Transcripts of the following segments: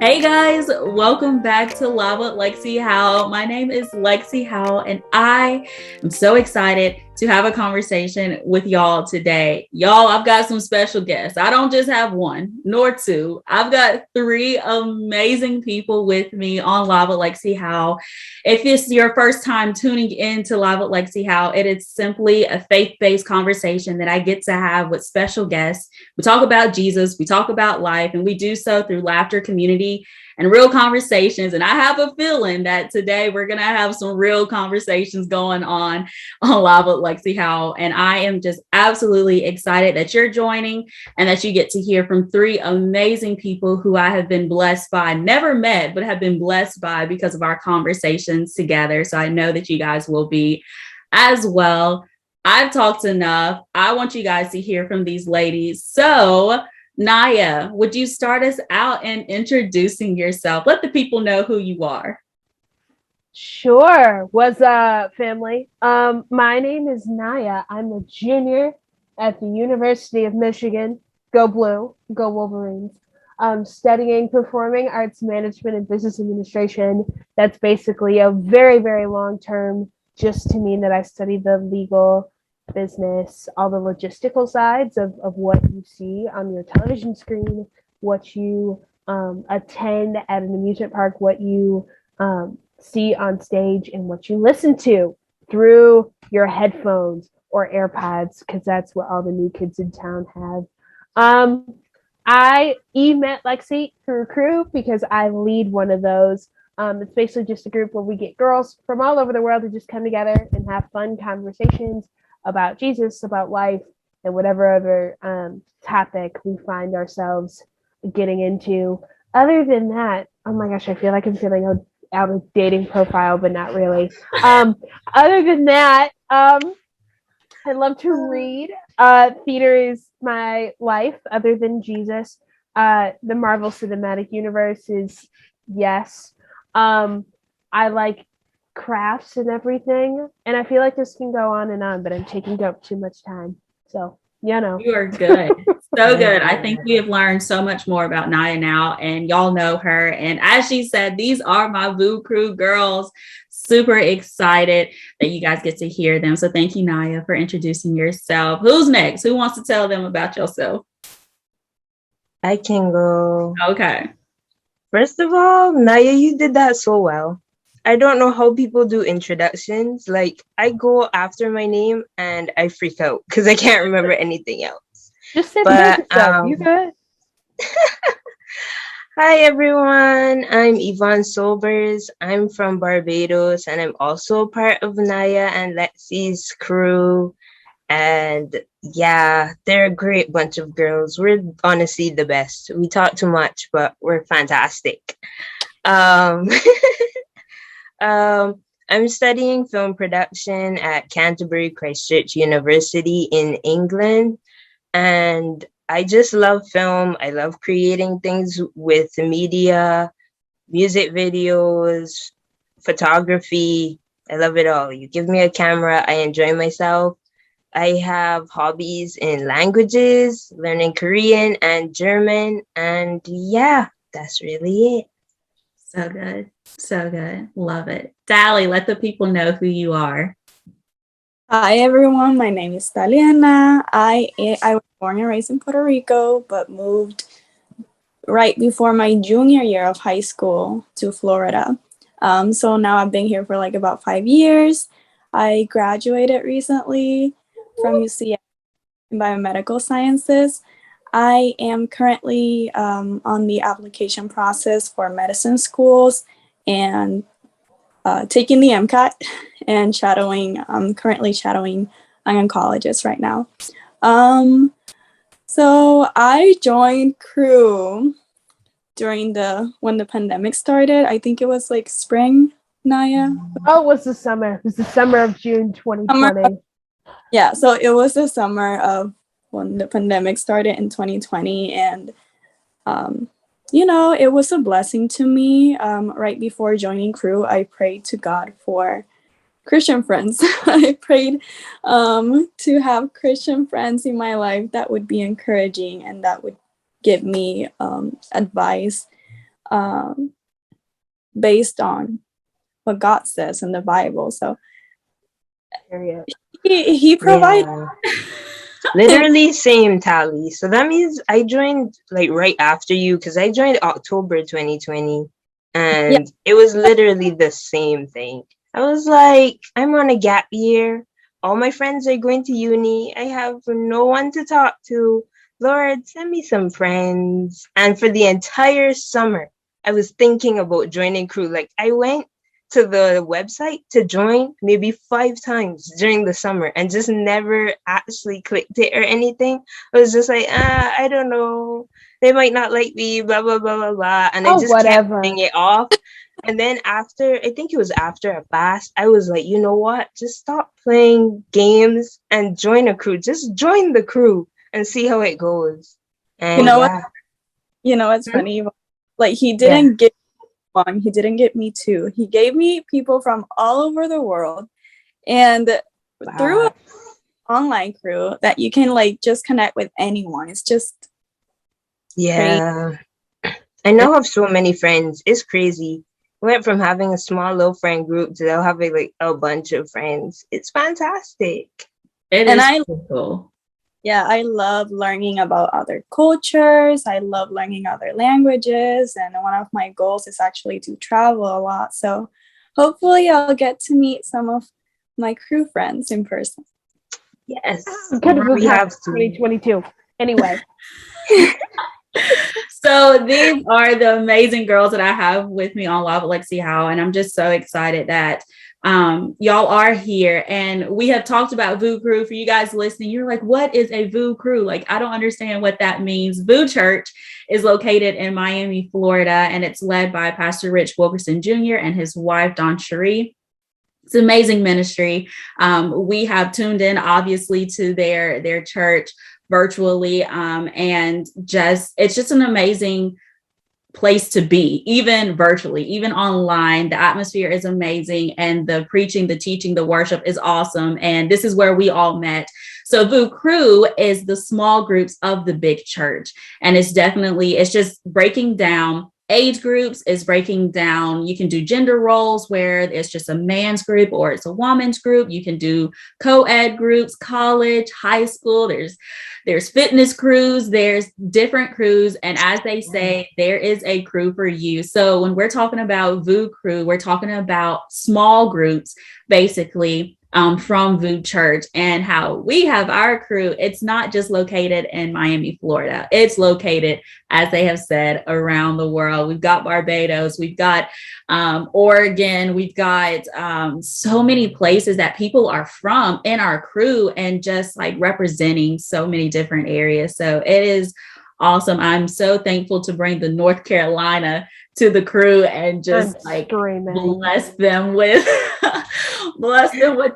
Hey guys, welcome back to Live with Lexi Howell. My name is Lexi Howell, and I am so excited to have a conversation with y'all today. Y'all, I've got some special guests. I don't just have one nor two. I've got three amazing people with me on Live with Lexi Howell. If it's your first time tuning in to Live with Lexi Howell, it is simply a faith-based conversation that I get to have with special guests. We talk about Jesus, we talk about life, and we do so through laughter, community, and real conversations. And I have a feeling that today we're going to have some real conversations going on Live with Lexi Howell. And I am just absolutely excited that you're joining and that you get to hear from three amazing people who I have been blessed by, never met, but have been blessed by because of our conversations together. So I know that you guys will be as well. I've talked enough. I want you guys to hear from these ladies. So Naya, would you start us out in introducing yourself? Let the people know who you are. Sure. What's up, family? My name is Naya. I'm a junior at the University of Michigan. Go Blue, go Wolverines. Studying performing arts management and business administration. That's basically a very, very long term, just to mean that I study the legal business, all the logistical sides of what you see on your television screen, what you attend at an amusement park, what you see on stage, and what you listen to through your headphones or AirPods, because that's what all the new kids in town have. I met Lexi through Crew because I lead one of those. It's basically just a group where we get girls from all over the world to just come together and have fun conversations about Jesus, about life, and whatever other topic we find ourselves getting into. Other than that, oh my gosh, I feel like I'm filling out a dating profile, but not really. Other than that, I love to read. Theater is my life, other than Jesus. The Marvel Cinematic Universe is yes. I like crafts and everything, and I feel like this can go on, but I'm taking up too much time. So, you know. You are good. So good. I think we have learned so much more about Naya now, and y'all know her. And as she said, these are my VOUS Crew girls. Super excited that you guys get to hear them. So thank you, Naya, for introducing yourself. Who's next? Who wants to tell them about yourself? I can go. Okay. First of all, Naya, you did that so well. I don't know how people do introductions. Like, I go after my name and I freak out because I can't remember anything else. Just say the basic stuff. You good? Hi, everyone. I'm Yvonne Sobers. I'm from Barbados, and I'm also part of Naya and Lexi's crew. And yeah, they're a great bunch of girls. We're honestly the best. We talk too much, but we're fantastic. Um, I'm studying film production at Canterbury Christchurch University in England. And I just love film. I love creating things with the media, music videos, photography. I love it all. You give me a camera, I enjoy myself. I have hobbies in languages, learning Korean and German. And yeah, that's really it. So good. So good. Love it. Dally, let the people know who you are. Hi, everyone. My name is Taliana. I was born and raised in Puerto Rico, but moved right before my junior year of high school to Florida. So now I've been here for like about 5 years. I graduated recently from UCF in biomedical sciences. I am currently on the application process for medicine schools and taking the MCAT and shadowing. I'm currently shadowing an oncologist right now. So I joined Crew during when the pandemic started. I think it was like spring, Naya. Oh, it was the summer. It was the summer of June 2020. Yeah, so it was the summer of when the pandemic started in 2020, and it was a blessing to me. Right before joining Crew, I prayed to God for Christian friends. I prayed to have Christian friends in my life that would be encouraging and that would give me advice based on what God says in the Bible. So he provides. Yeah. Literally same, Tally. So that means I joined like right after you, because I joined October 2020, and it was literally the same thing. I was like, I'm on a gap year. All my friends are going to uni. I have no one to talk to. Lord, send me some friends. And for the entire summer, I was thinking about joining crew. Like, I went to the website to join maybe 5 times during the summer and just never actually clicked it or anything. I was just like, I don't know. They might not like me, blah, blah, blah, blah, blah. And I just kept putting it off. And then after, I think it was after a fast, I was like, you know what? Just stop playing games and join a crew. Just join the crew and see how it goes. And you know what's funny? Like, he didn't get one, he didn't get me 2. He gave me people from all over the world, and through an online crew that you can like just connect with anyone. It's just crazy. I now have so many friends. It's crazy. Went from having a small little friend group to now having like a bunch of friends. It's fantastic. Cool. Yeah, I love learning about other cultures. I love learning other languages. And one of my goals is actually to travel a lot. So hopefully I'll get to meet some of my crew friends in person. Yes. We have 2022. Anyway. So these are the amazing girls that I have with me on Live with Lexi Howell. And I'm just so excited that y'all are here, and we have talked about VOUS Crew. For you guys listening, you're like, what is a VOUS Crew? Like, I don't understand what that means. VOUS Church is located in Miami, Florida, and it's led by Pastor Rich Wilkerson Jr. and his wife, Dawn Cherie. It's an amazing ministry. We have tuned in, obviously, to their church virtually, and it's just an amazing place to be, even virtually, even online. The atmosphere is amazing, and the preaching, the teaching, the worship is awesome. And this is where we all met. So VOUS Crew is the small groups of the big church, and it's just breaking down age groups, is breaking down, you can do gender roles where it's just a man's group or it's a woman's group. You can do co-ed groups, college, high school. There's fitness crews, there's different crews. And as they say, there is a crew for you. So when we're talking about VOUS Crew, we're talking about small groups, basically, from VOUS Church, and how we have our crew. It's not just located in Miami, Florida. It's located, as they have said, around the world. We've got Barbados, we've got Oregon, we've got so many places that people are from in our crew, and just like representing so many different areas. So it is awesome. I'm so thankful to bring the North Carolina to the crew and just bless them with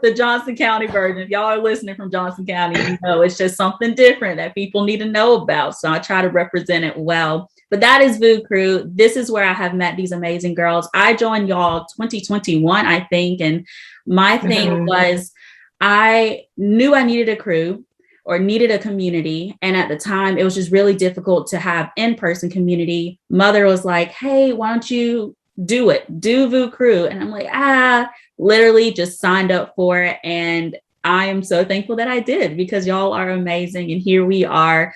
the Johnson County version. If y'all are listening from Johnson County, you know it's just something different that people need to know about. So I try to represent it well. But that is VOUS Crew. This is where I have met these amazing girls. I joined y'all 2021, I think. And my thing was, I knew I needed a crew or needed a community. And at the time, it was just really difficult to have in-person community. Mother was like, hey, why don't you do it? Do VOUS Crew. And I'm like, literally just signed up for it. And I am so thankful that I did, because y'all are amazing. And here we are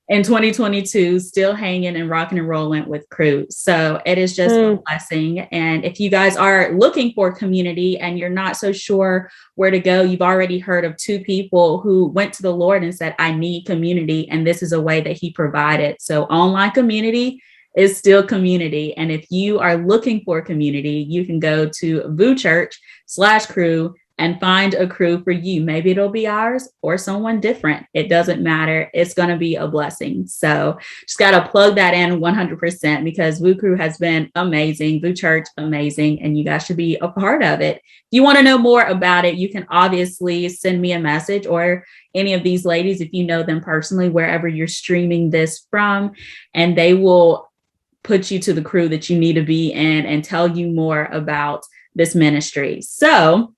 in 2022, still hanging and rocking and rolling with crew. So it is just a blessing. And if you guys are looking for community and you're not so sure where to go, you've already heard of 2 people who went to the Lord and said, I need community. And this is a way that he provided. So online community is still community. And if you are looking for community, you can go to VOUS Church/crew and find a crew for you. Maybe it'll be ours or someone different. It doesn't matter. It's going to be a blessing. So just got to plug that in 100%, because VOUS Crew has been amazing. VOUS Church, amazing. And you guys should be a part of it. If you want to know more about it, you can obviously send me a message, or any of these ladies, if you know them personally, wherever you're streaming this from, and they will put you to the crew that you need to be in and tell you more about this ministry. So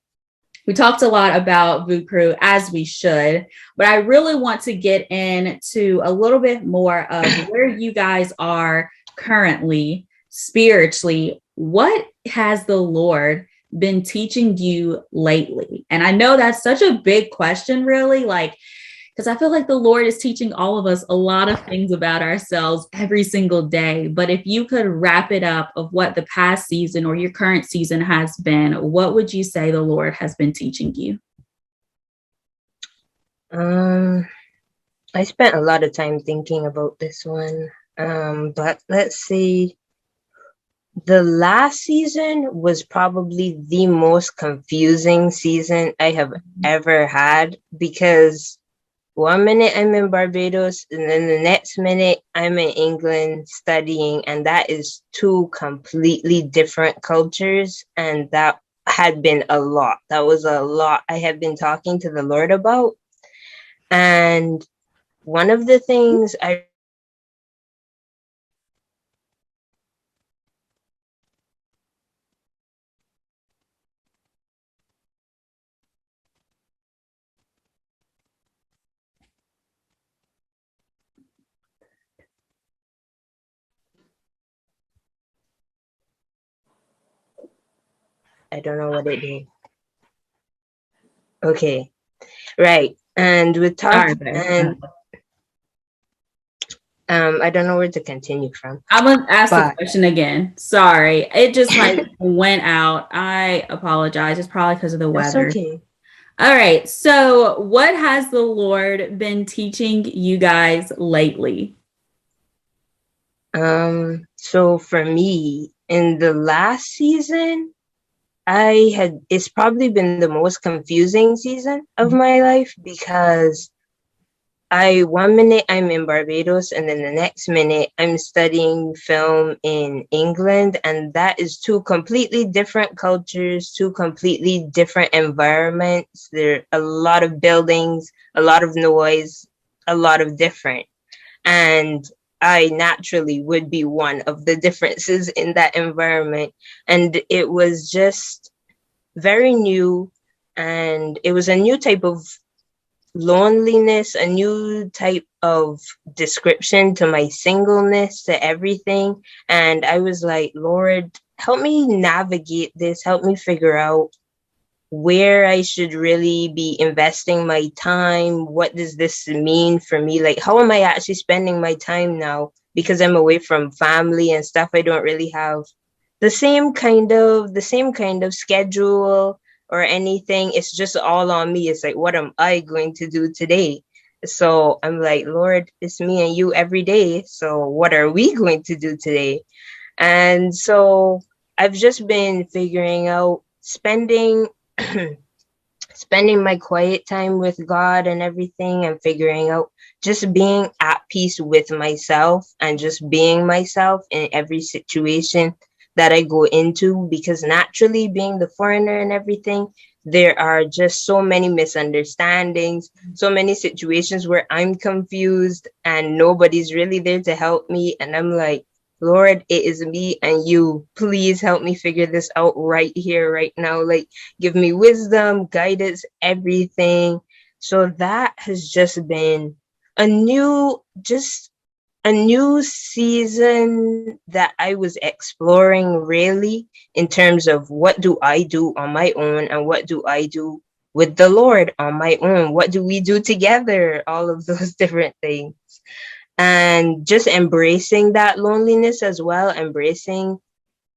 we talked a lot about VOUS Crew, as we should, but I really want to get into a little bit more of where you guys are currently. spiritually, what has the Lord been teaching you lately? And I know that's such a big question, really, like, because I feel like the Lord is teaching all of us a lot of things about ourselves every single day. But if you could wrap it up of what the past season or your current season has been, what would you say the Lord has been teaching you? I spent a lot of time thinking about this one. But let's see. The last season was probably the most confusing season I have ever had, because one minute I'm in Barbados and then the next minute I'm in England studying, and that is two completely different cultures. And that had been a lot. That was a lot I had been talking to the Lord about. And one of the things I don't know what it is. Okay, right. And we talked, and I don't know where to continue from. I'm gonna ask the question again. Sorry, it just like went out. I apologize. It's probably because of the weather. That's okay. All right. So, what has the Lord been teaching you guys lately? So for me, in the last season, it's probably been the most confusing season of my life, because one minute I'm in Barbados and then the next minute I'm studying film in England. And that is two completely different cultures, two completely different environments. There are a lot of buildings, a lot of noise, a lot of different. And I naturally would be one of the differences in that environment. And it was just very new. And it was a new type of loneliness, a new type of description to my singleness, to everything. And I was like, Lord, help me navigate this, help me figure out where I should really be investing my time. What does this mean for me? Like, how am I actually spending my time now? Because I'm away from family and stuff. I don't really have the same kind of schedule or anything. It's just all on me. It's like, what am I going to do today? So I'm like, Lord, it's me and you every day. So what are we going to do today? And so I've just been figuring out spending my quiet time with God and everything, and figuring out just being at peace with myself and just being myself in every situation that I go into. Because naturally, being the foreigner and everything, there are just so many misunderstandings, so many situations where I'm confused and nobody's really there to help me. And I'm like, Lord, it is me and you. Please help me figure this out right here, right now. Like, give me wisdom, guidance, everything. So that has just been a new season that I was exploring, really, in terms of what do I do on my own and what do I do with the Lord on my own? What do we do together? All of those different things. And just embracing that loneliness as well, embracing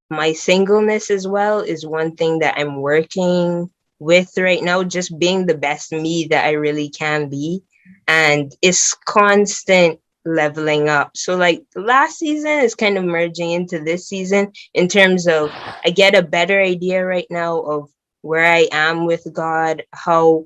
my singleness as well, is one thing that I'm working with right now. Just being the best me that I really can be. And it's constant leveling up. So like last season is kind of merging into this season, in terms of I get a better idea right now of where I am with God, how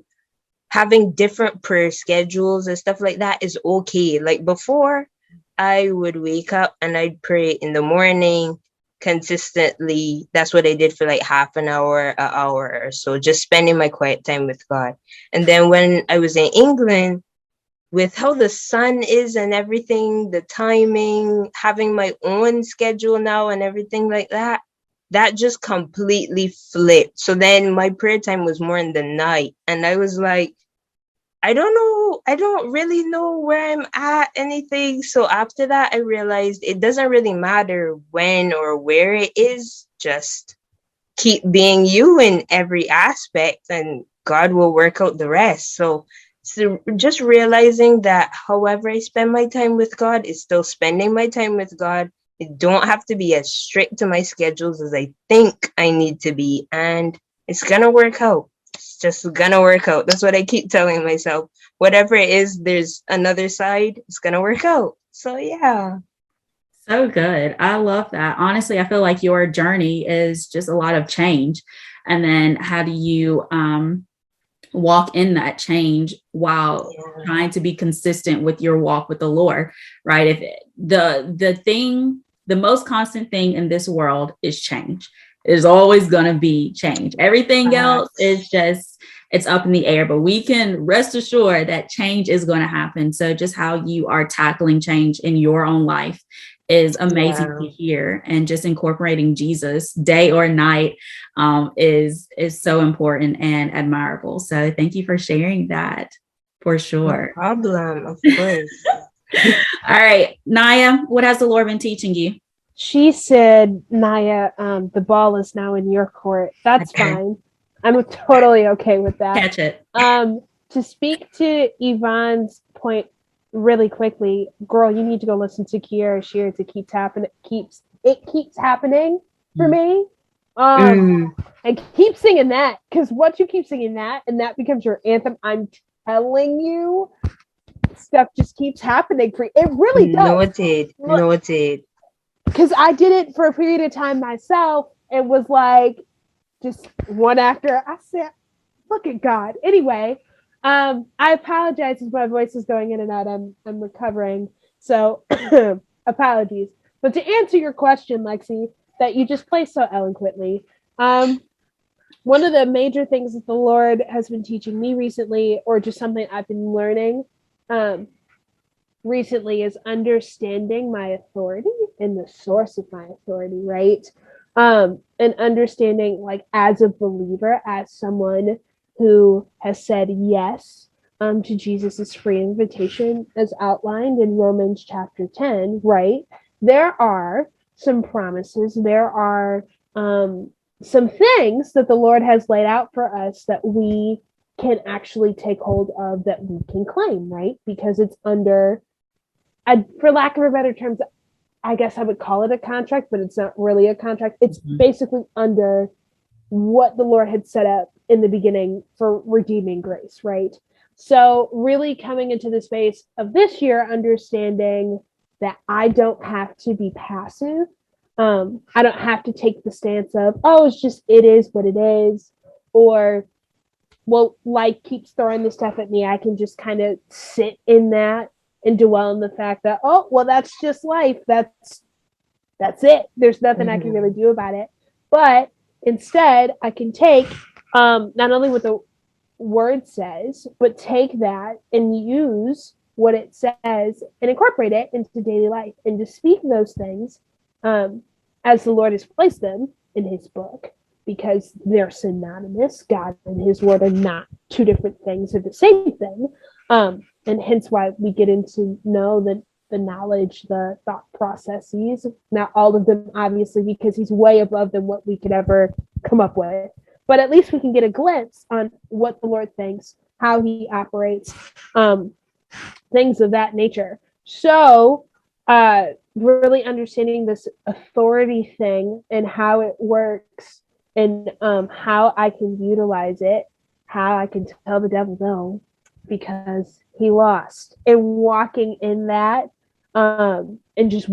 having different prayer schedules and stuff like that is okay. Like before, I would wake up and I'd pray in the morning consistently. That's what I did for like half an hour, or so, just spending my quiet time with God. And then when I was in England, with how the sun is and everything, the timing, having my own schedule now and everything like that, that just completely flipped. So then my prayer time was more in the night. And I was like, I don't know don't really know where I'm at, anything. So after that, I realized it doesn't really matter when or where it is. Just keep being you in every aspect, and God will work out the rest. So just realizing that however I spend my time with God is still spending my time with God. I don't have to be as strict to my schedules as I think I need to be, and it's gonna work out. It's just gonna work out. That's what I keep telling myself. Whatever it is, there's another side. It's gonna work out. So yeah. So good. I love that. Honestly, I feel like your journey is just a lot of change. And then how do you walk in that change while trying to be consistent with your walk with the Lord, right? If the most constant thing in this world is change. There's always going to be change. Everything else is just, it's up in the air, but we can rest assured that change is going to happen. So just how you are tackling change in your own life is amazing to hear, and just incorporating Jesus day or night is so important and admirable. So thank you for sharing that, for sure. No problem, of course. All right, Naya, what has the Lord been teaching you? She said, Naya, the ball is now in your court. That's fine. I'm totally okay with that. Catch it. To speak to Yvonne's point really quickly, girl, you need to go listen to Kiara Shear to keep happening. It keeps happening for me. And keep singing that, because once you keep singing that and that becomes your anthem, I'm telling you, stuff just keeps happening for you. It really does. Noted. Because I did it for a period of time myself. It was like just one after. I said, look at God. Anyway, I apologize if my voice is going in and out. I'm recovering. So apologies. But to answer your question, Lexi, that you just placed so eloquently, one of the major things that the Lord has been teaching me recently, or just something I've been learning recently, is understanding my authority and the source of my authority, right? And understanding, like, as a believer, as someone who has said yes to Jesus's free invitation as outlined in Romans chapter 10, right? There are some promises, there are some things that the Lord has laid out for us that we can actually take hold of, that we can claim, right? Because it's under, for lack of a better term, I guess I would call it a contract, but it's not really a contract. It's basically under what the Lord had set up in the beginning for redeeming grace, right? So really coming into the space of this year, understanding that I don't have to be passive. I don't have to take the stance of, oh, it's just, it is what it is. Or, well, life keeps throwing this stuff at me. I can just kind of sit in that and dwell on the fact that, oh, well, that's just life. That's it. There's nothing I can really do about it. But instead, I can take not only what the word says, but take that and use what it says and incorporate it into daily life, and to speak those things as the Lord has placed them in his book, because they're synonymous. God and his word are not two different things, they're the same thing. And hence why we get into know the knowledge, the thought processes, not all of them, obviously, because he's way above than what we could ever come up with. But at least we can get a glimpse on what the Lord thinks, how he operates, things of that nature. So really understanding this authority thing and how it works, and how I can utilize it, how I can tell the devil no, because he lost, and walking in that, and just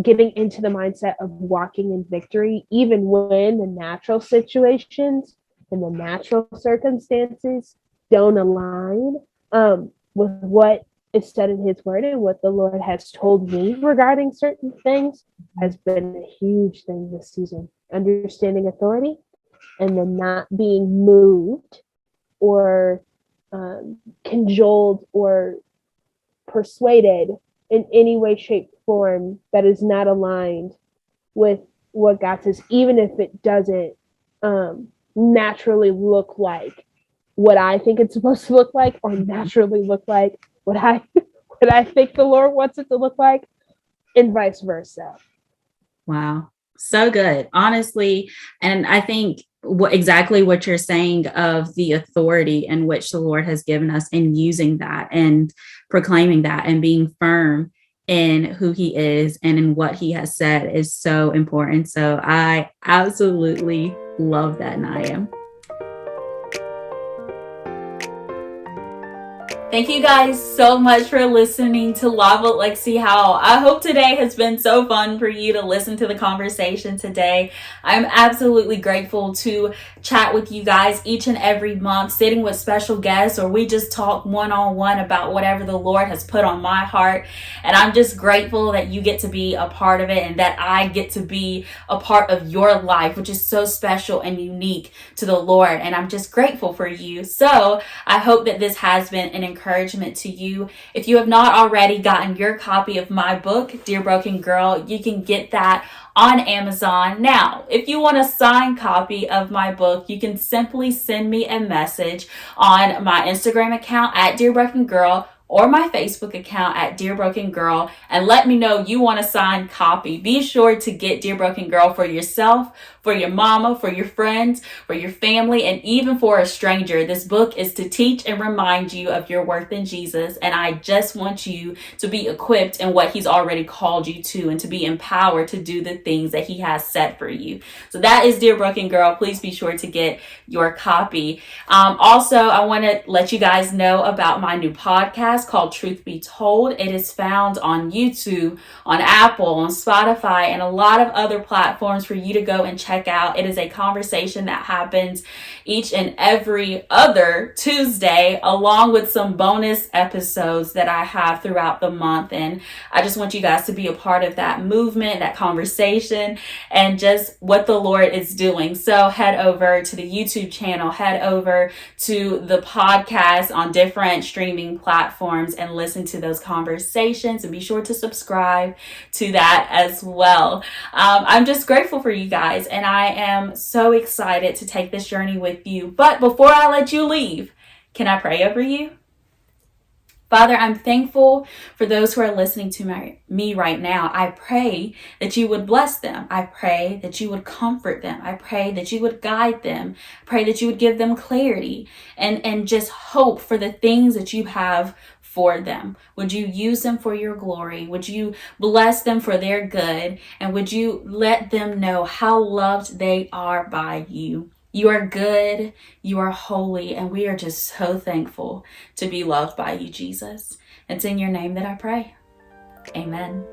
getting into the mindset of walking in victory, even when the natural situations and the natural circumstances don't align with what is said in his word and what the Lord has told me regarding certain things, has been a huge thing this season. Understanding authority, and then not being moved or cajoled or persuaded in any way, shape, form that is not aligned with what God says, even if it doesn't naturally look like what I think it's supposed to look like or naturally look like what I think the Lord wants it to look like, and vice versa. Wow. So good. Honestly, and I think exactly what you're saying of the authority in which the Lord has given us, and using that and proclaiming that and being firm in who he is and in what he has said is so important. So I absolutely love that, Naya. Thank you guys so much for listening to Love with Lexi Howell. I hope today has been so fun for you to listen to the conversation today. I'm absolutely grateful to chat with you guys each and every month, sitting with special guests, or we just talk one-on-one about whatever the Lord has put on my heart. And I'm just grateful that you get to be a part of it and that I get to be a part of your life, which is so special and unique to the Lord. And I'm just grateful for you. So I hope that this has been an encouragement to you. If you have not already gotten your copy of my book, Dear Broken Girl, you can get that on Amazon. Now, if you want a signed copy of my book, you can simply send me a message on my Instagram account at Dear Broken Girl, or my Facebook account at Dear Broken Girl, and let me know you want a signed copy. Be sure to get Dear Broken Girl for yourself, for your mama, for your friends, for your family, and even for a stranger. This book is to teach and remind you of your worth in Jesus, and I just want you to be equipped in what he's already called you to, and to be empowered to do the things that he has set for you. So that is Dear Broken Girl. Please be sure to get your copy. Also, I want to let you guys know about my new podcast called Truth Be Told. It is found on YouTube, on Apple, on Spotify, and a lot of other platforms for you to go and check out. It is a conversation that happens each and every other Tuesday, along with some bonus episodes that I have throughout the month. And I just want you guys to be a part of that movement, that conversation, and just what the Lord is doing. So head over to the YouTube channel, head over to the podcast on different streaming platforms and listen to those conversations, and be sure to subscribe to that as well. I'm just grateful for you guys, and I am so excited to take this journey with you. But before I let you leave, can I pray over you? Father, I'm thankful for those who are listening to me right now. I pray that you would bless them. I pray that you would comfort them. I pray that you would guide them. I pray that you would give them clarity and just hope for the things that you have for them. Would you use them for your glory? Would you bless them for their good? And would you let them know how loved they are by you? You are good, you are holy, and we are just so thankful to be loved by you, Jesus. It's in your name that I pray. Amen.